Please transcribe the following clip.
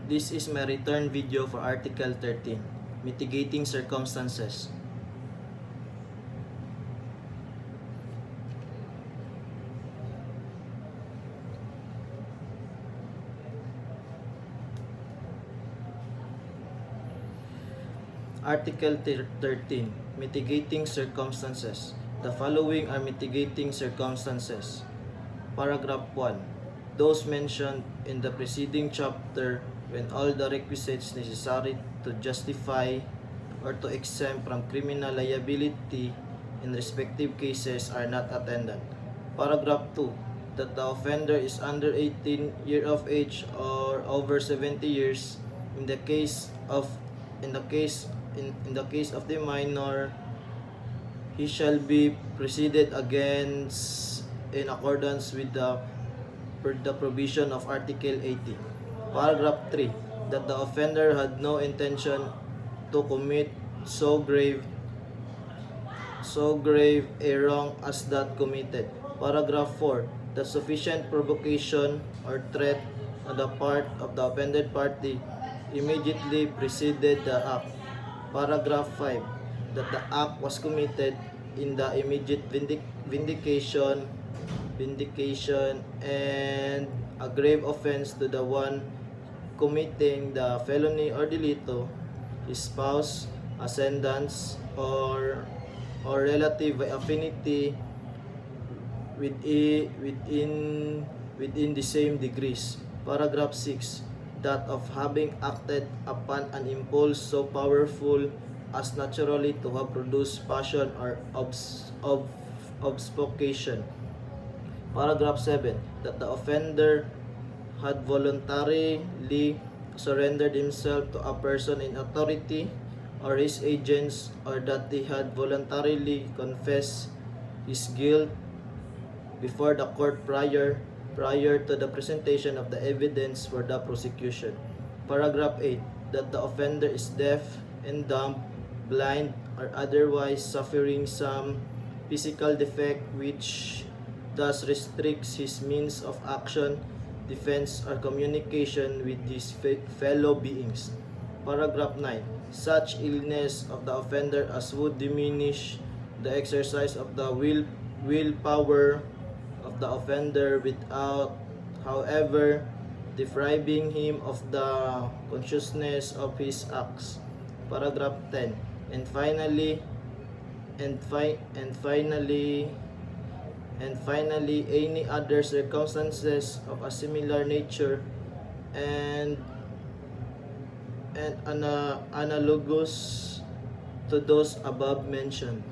This is my return video for Article 13, Mitigating Circumstances. Article 13, Mitigating Circumstances. The following are mitigating circumstances. Paragraph 1. Those mentioned in the preceding chapter when all the requisites necessary to justify or to exempt from criminal liability in respective cases are not attended. Paragraph 2. That the offender is under 18 years of age or over 70 years in the case of the minor, he shall be proceeded against in accordance with the provision of Article 80. Paragraph 3. That the offender had no intention to commit so grave a wrong as that committed. Paragraph 4. That sufficient provocation or threat on the part of the offended party immediately preceded the act. Paragraph 5. That the act was committed in the immediate vindication and a grave offense to the one committing the felony or delito, his spouse, ascendants, or relative by affinity within the same degrees. Paragraph 6. That of having acted upon an impulse so powerful as naturally to have produced passion or obfuscation. Paragraph 7. That the offender had voluntarily surrendered himself to a person in authority or his agents, or that he had voluntarily confessed his guilt before the court prior to the presentation of the evidence for the prosecution. Paragraph 8. That the offender is deaf and dumb, blind, or otherwise suffering some physical defect which thus restricts his means of action, defense, or communication with his fellow beings. Paragraph 9. Such illness of the offender as would diminish the exercise of the willpower of the offender without, however, depriving him of the consciousness of his acts. Paragraph 10. And finally, any other circumstances of a similar nature and analogous to those above mentioned.